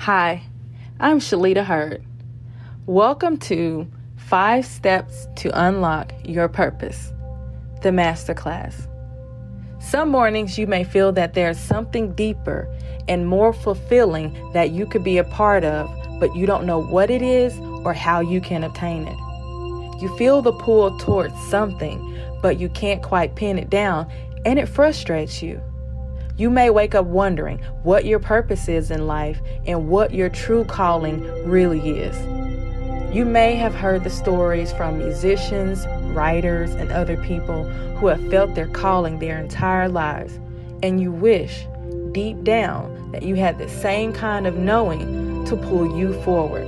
Hi, I'm Shalita Hurd. Welcome to 5 Steps to Unlock Your Purpose, the Masterclass. Some mornings you may feel that there's something deeper and more fulfilling that you could be a part of, but you don't know what it is or how you can obtain it. You feel the pull towards something, but you can't quite pin it down, and it frustrates you. You may wake up wondering what your purpose is in life and what your true calling really is. You may have heard the stories from musicians, writers, and other people who have felt their calling their entire lives, and you wish, deep down, that you had the same kind of knowing to pull you forward.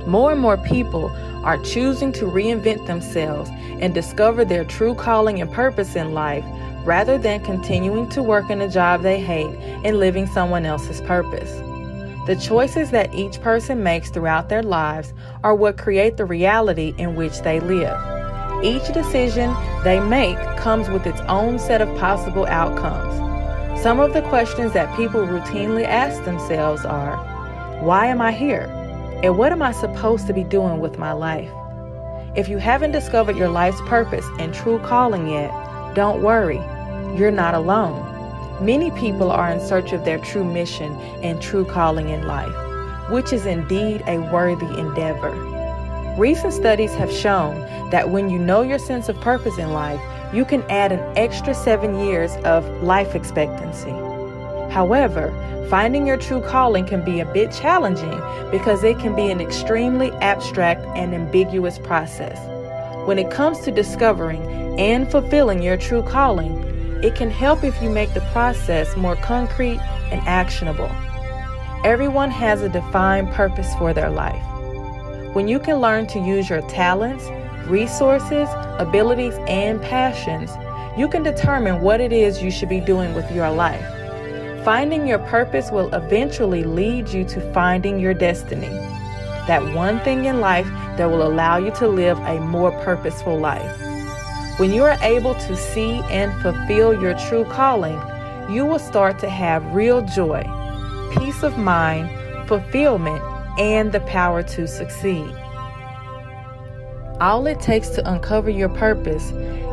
More and more people are choosing to reinvent themselves and discover their true calling and purpose in life rather than continuing to work in a job they hate and living someone else's purpose. The choices that each person makes throughout their lives are what create the reality in which they live. Each decision they make comes with its own set of possible outcomes. Some of the questions that people routinely ask themselves are, why am I here? And what am I supposed to be doing with my life? If you haven't discovered your life's purpose and true calling yet, don't worry. You're not alone. Many people are in search of their true mission and true calling in life, which is indeed a worthy endeavor. Recent studies have shown that when you know your sense of purpose in life, you can add an extra 7 years of life expectancy. However, finding your true calling can be a bit challenging because it can be an extremely abstract and ambiguous process. When it comes to discovering and fulfilling your true calling, it can help if you make the process more concrete and actionable. Everyone has a defined purpose for their life. When you can learn to use your talents, resources, abilities, and passions, you can determine what it is you should be doing with your life. Finding your purpose will eventually lead you to finding your destiny, that one thing in life that will allow you to live a more purposeful life. When you are able to see and fulfill your true calling, you will start to have real joy, peace of mind, fulfillment, and the power to succeed. All it takes to uncover your purpose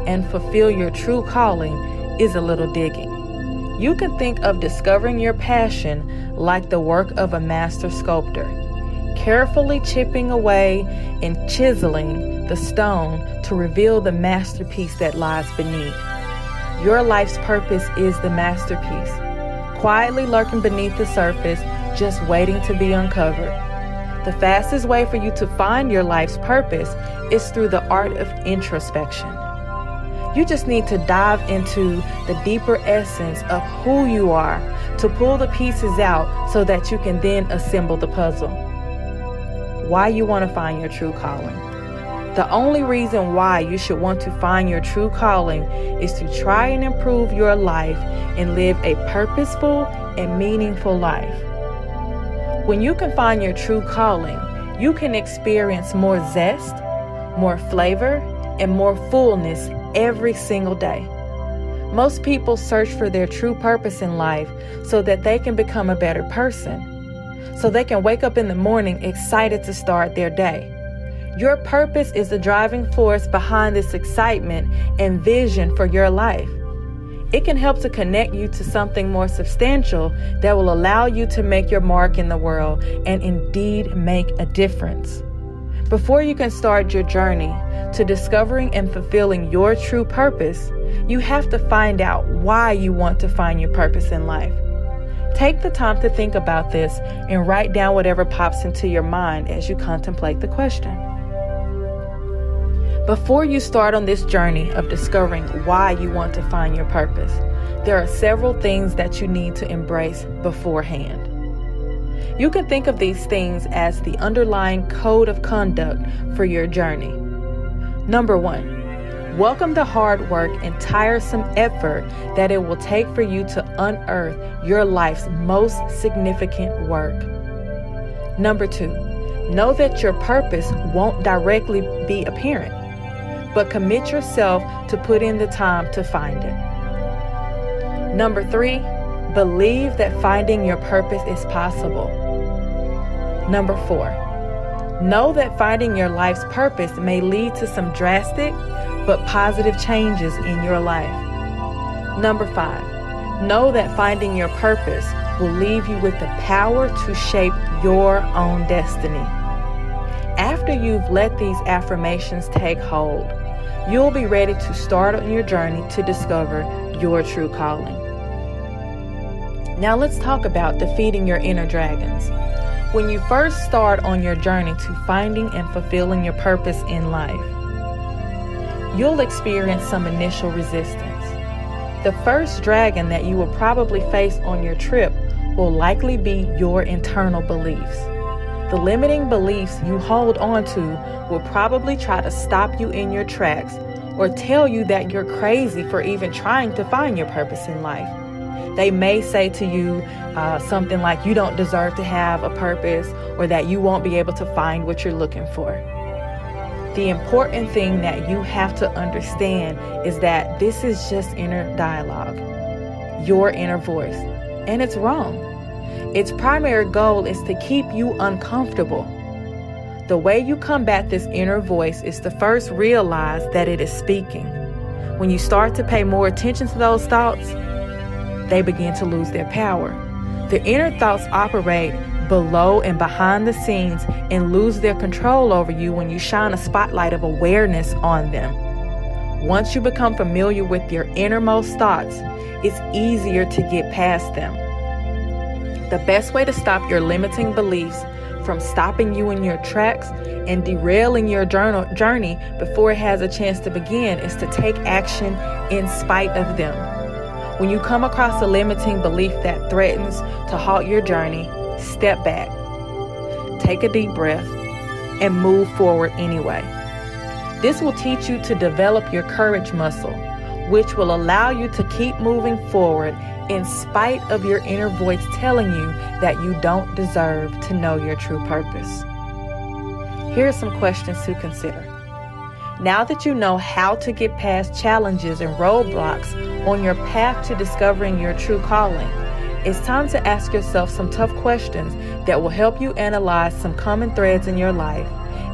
and fulfill your true calling is a little digging. You can think of discovering your passion like the work of a master sculptor, carefully chipping away and chiseling the stone to reveal the masterpiece that lies beneath. Your life's purpose is the masterpiece, quietly lurking beneath the surface, just waiting to be uncovered. The fastest way for you to find your life's purpose is through the art of introspection. You just need to dive into the deeper essence of who you are to pull the pieces out so that you can then assemble the puzzle. Why you want to find your true calling? The only reason why you should want to find your true calling is to try and improve your life and live a purposeful and meaningful life. When you can find your true calling, you can experience more zest, more flavor, and more fullness every single day. Most people search for their true purpose in life so that they can become a better person, so they can wake up in the morning excited to start their day. Your purpose is the driving force behind this excitement and vision for your life. It can help to connect you to something more substantial that will allow you to make your mark in the world and indeed make a difference. Before you can start your journey to discovering and fulfilling your true purpose, you have to find out why you want to find your purpose in life. Take the time to think about this and write down whatever pops into your mind as you contemplate the question. Before you start on this journey of discovering why you want to find your purpose, there are several things that you need to embrace beforehand. You can think of these things as the underlying code of conduct for your journey. Number 1, welcome the hard work and tiresome effort that it will take for you to unearth your life's most significant work. Number 2, know that your purpose won't directly be apparent, but commit yourself to put in the time to find it. Number 3, Believe that finding your purpose is possible. Number 4, know that finding your life's purpose may lead to some drastic but positive changes in your life. Number 5, know that finding your purpose will leave you with the power to shape your own destiny. After you've let these affirmations take hold, you'll be ready to start on your journey to discover your true calling. Now let's talk about defeating your inner dragons. When you first start on your journey to finding and fulfilling your purpose in life, you'll experience some initial resistance. The first dragon that you will probably face on your trip will likely be your internal beliefs. The limiting beliefs you hold on to will probably try to stop you in your tracks or tell you that you're crazy for even trying to find your purpose in life. They may say to you something like you don't deserve to have a purpose, or that you won't be able to find what you're looking for. The important thing that you have to understand is that this is just inner dialogue, your inner voice, and it's wrong. Its primary goal is to keep you uncomfortable. The way you combat this inner voice is to first realize that it is speaking. When you start to pay more attention to those thoughts, they begin to lose their power. The inner thoughts operate below and behind the scenes and lose their control over you when you shine a spotlight of awareness on them. Once you become familiar with your innermost thoughts, it's easier to get past them. The best way to stop your limiting beliefs from stopping you in your tracks and derailing your journey before it has a chance to begin is to take action in spite of them. When you come across a limiting belief that threatens to halt your journey, step back, take a deep breath, and move forward anyway. This will teach you to develop your courage muscle, which will allow you to keep moving forward in spite of your inner voice telling you that you don't deserve to know your true purpose. Here are some questions to consider. Now that you know how to get past challenges and roadblocks on your path to discovering your true calling, it's time to ask yourself some tough questions that will help you analyze some common threads in your life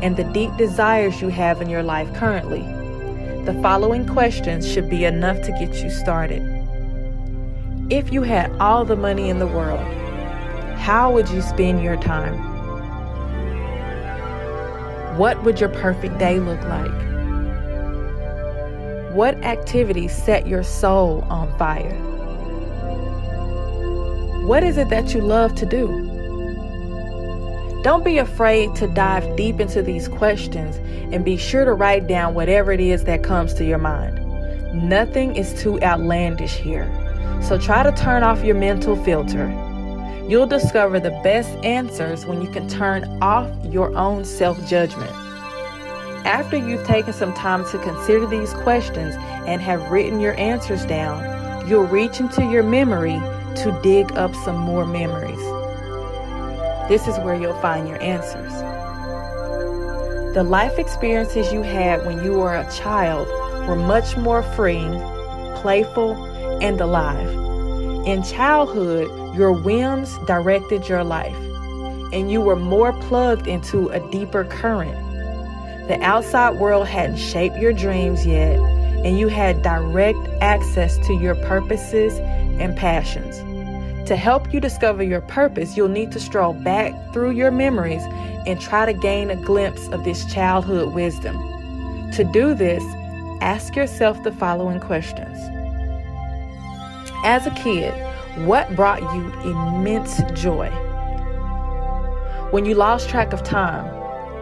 and the deep desires you have in your life currently. The following questions should be enough to get you started. If you had all the money in the world, how would you spend your time? What would your perfect day look like? What activities set your soul on fire? What is it that you love to do? Don't be afraid to dive deep into these questions, and be sure to write down whatever it is that comes to your mind. Nothing is too outlandish here, so try to turn off your mental filter. You'll discover the best answers when you can turn off your own self-judgment. After you've taken some time to consider these questions and have written your answers down, you'll reach into your memory to dig up some more memories. This is where you'll find your answers. The life experiences you had when you were a child were much more freeing, playful, and alive. In childhood, your whims directed your life, and you were more plugged into a deeper current. The outside world hadn't shaped your dreams yet, and you had direct access to your purposes and passions. To help you discover your purpose, you'll need to stroll back through your memories and try to gain a glimpse of this childhood wisdom. To do this, ask yourself the following questions. As a kid, what brought you immense joy? When you lost track of time,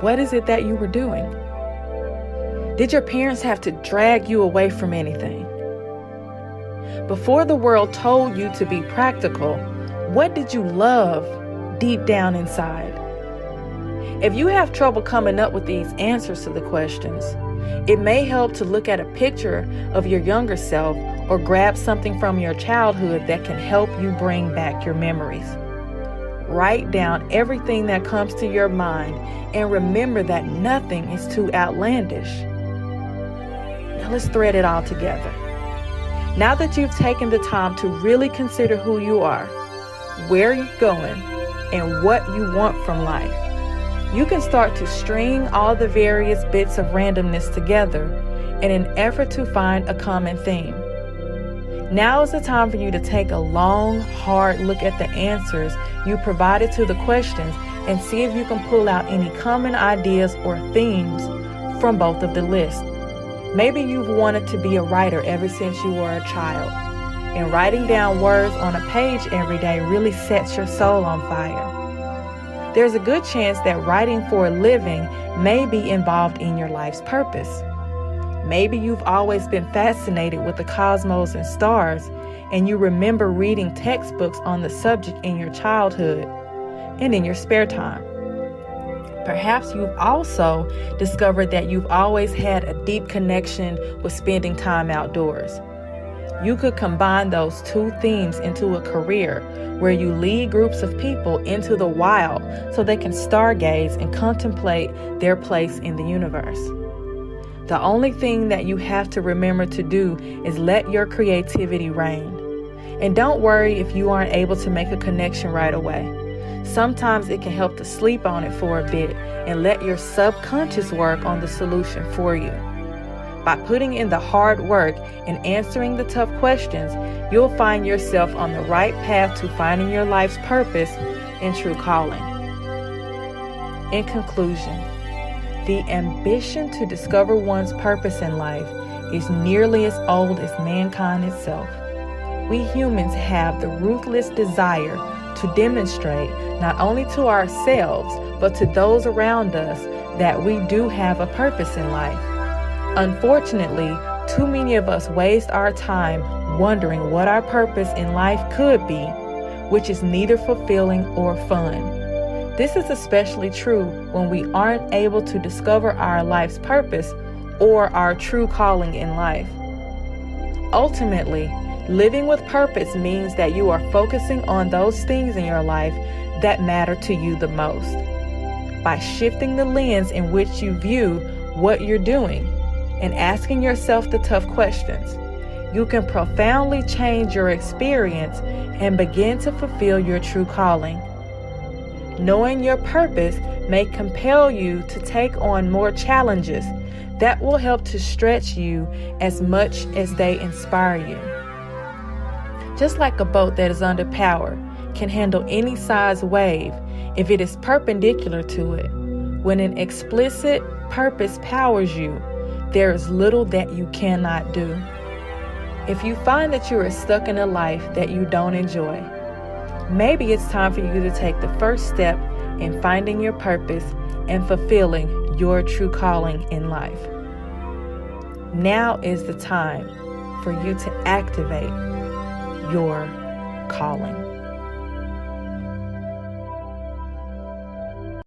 what is it that you were doing? Did your parents have to drag you away from anything? Before the world told you to be practical, what did you love deep down inside? If you have trouble coming up with these answers to the questions, it may help to look at a picture of your younger self or grab something from your childhood that can help you bring back your memories. Write down everything that comes to your mind and remember that nothing is too outlandish. Now let's thread it all together. Now that you've taken the time to really consider who you are, where you're going, and what you want from life, you can start to string all the various bits of randomness together in an effort to find a common theme. Now is the time for you to take a long, hard look at the answers you provided to the questions and see if you can pull out any common ideas or themes from both of the lists. Maybe you've wanted to be a writer ever since you were a child, and writing down words on a page every day really sets your soul on fire. There's a good chance that writing for a living may be involved in your life's purpose. Maybe you've always been fascinated with the cosmos and stars, and you remember reading textbooks on the subject in your childhood and in your spare time. Perhaps you've also discovered that you've always had a deep connection with spending time outdoors. You could combine those two themes into a career where you lead groups of people into the wild so they can stargaze and contemplate their place in the universe. The only thing that you have to remember to do is let your creativity reign. And don't worry if you aren't able to make a connection right away. Sometimes it can help to sleep on it for a bit and let your subconscious work on the solution for you. By putting in the hard work and answering the tough questions, you'll find yourself on the right path to finding your life's purpose and true calling. In conclusion, the ambition to discover one's purpose in life is nearly as old as mankind itself. We humans have the ruthless desire to demonstrate not only to ourselves, but to those around us that we do have a purpose in life. Unfortunately, too many of us waste our time wondering what our purpose in life could be, which is neither fulfilling or fun. This is especially true when we aren't able to discover our life's purpose or our true calling in life. Ultimately, living with purpose means that you are focusing on those things in your life that matter to you the most. By shifting the lens in which you view what you're doing and asking yourself the tough questions, you can profoundly change your experience and begin to fulfill your true calling. Knowing your purpose may compel you to take on more challenges that will help to stretch you as much as they inspire you. Just like a boat that is under power can handle any size wave if it is perpendicular to it, when an explicit purpose powers you, there is little that you cannot do. If you find that you are stuck in a life that you don't enjoy, maybe it's time for you to take the first step in finding your purpose and fulfilling your true calling in life. Now is the time for you to activate your calling.